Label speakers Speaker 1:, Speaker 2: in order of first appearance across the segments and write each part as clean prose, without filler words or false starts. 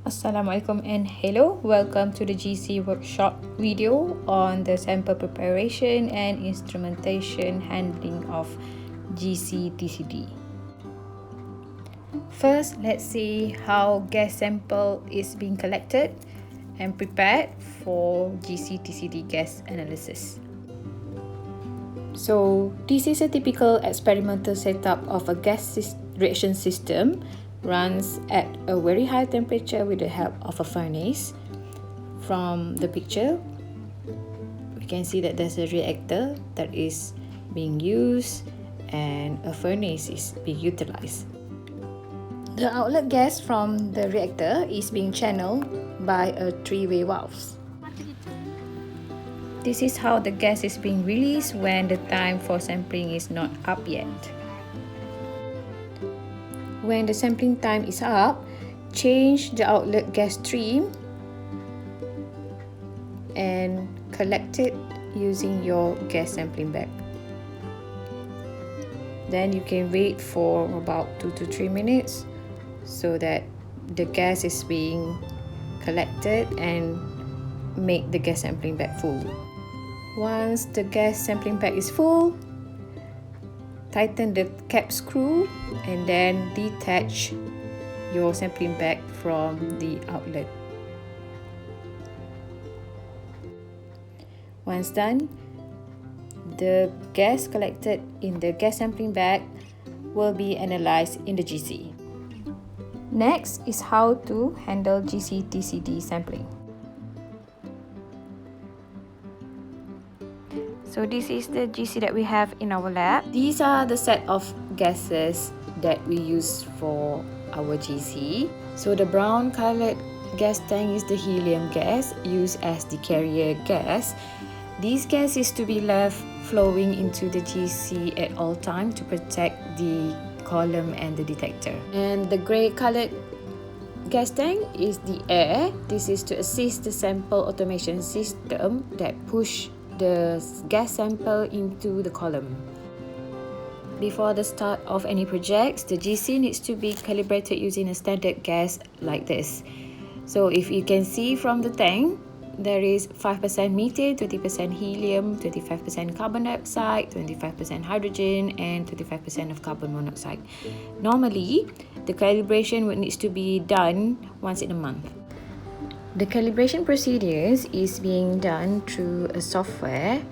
Speaker 1: Assalamualaikum and hello, welcome to the GC workshop video on the sample preparation and instrumentation handling of GC TCD. First, let's see how gas sample is being collected and prepared for GC TCD gas analysis. So, this is a typical experimental setup of a gas reaction system runs at a very high temperature with the help of a furnace. From the picture, we can see that there's a reactor that is being used and a furnace is being utilized. The outlet gas from the reactor is being channeled by a three-way valves. This is how the gas is being released when the time for sampling is not up yet. When the sampling time is up, change the outlet gas stream and collect it using your gas sampling bag. Then you can wait for about 2 to 3 minutes so that the gas is being collected and make the gas sampling bag full. Once the gas sampling bag is full, tighten the cap screw and then detach your sampling bag from the outlet. Once done, the gas collected in the gas sampling bag will be analyzed in the GC. Next is how to handle GC TCD sampling. So this is the GC that we have in our lab. These are the set of gases that we use for our GC. So the brown colored gas tank is the helium gas used as the carrier gas. This gas is to be left flowing into the GC at all times to protect the column and the detector. And the grey colored gas tank is the air. This is to assist the sample automation system that push the gas sample into the column. Before the start of any projects, the GC needs to be calibrated using a standard gas like this. So if you can see from the tank, there is 5% methane, 20% helium, 25% carbon dioxide, 25% hydrogen and 25% of carbon monoxide. Normally, the calibration would needs to be done once in a month. The calibration procedures is being done through a software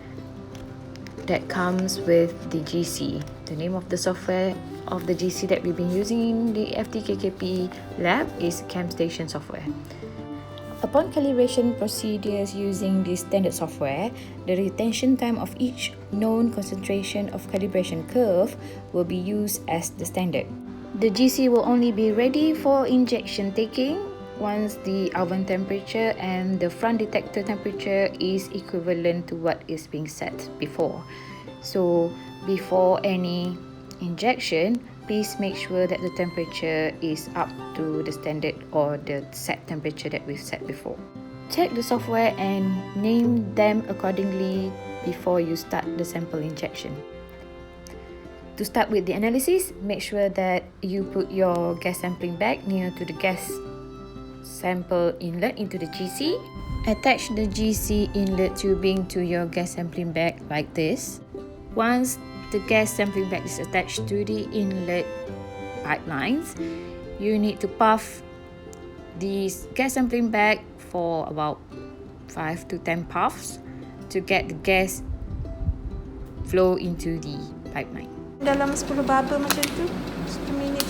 Speaker 1: that comes with the GC. The name of the software of the GC that we've been using in the FTKKP lab is ChemStation software. Upon calibration procedures using this standard software, the retention time of each known concentration of calibration curve will be used as the standard. The GC will only be ready for injection taking once the oven temperature and the front detector temperature is equivalent to what is being set before. So before any injection, please make sure that the temperature is up to the standard or the set temperature that we've set before. Check the software and name them accordingly before you start the sample injection. To start with the analysis, make sure that you put your gas sampling bag near to the gas sample inlet into the GC. Attach the GC inlet tubing to your gas sampling bag like this. Once the gas sampling bag is attached to the inlet pipelines, you need to puff this gas sampling bag for about 5 to 10 puffs to get the gas flow into the pipeline.
Speaker 2: Dalam 10 bubble macam tu, 10 minit,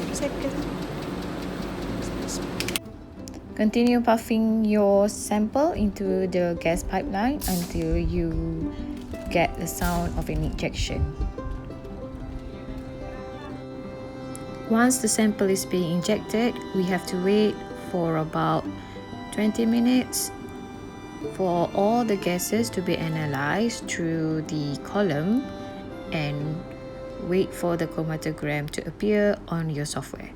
Speaker 2: 10 second.
Speaker 1: Continue puffing your sample into the gas pipeline until you get the sound of an injection. Once the sample is being injected, we have to wait for about 20 minutes for all the gases to be analyzed through the column and wait for the chromatogram to appear on your software.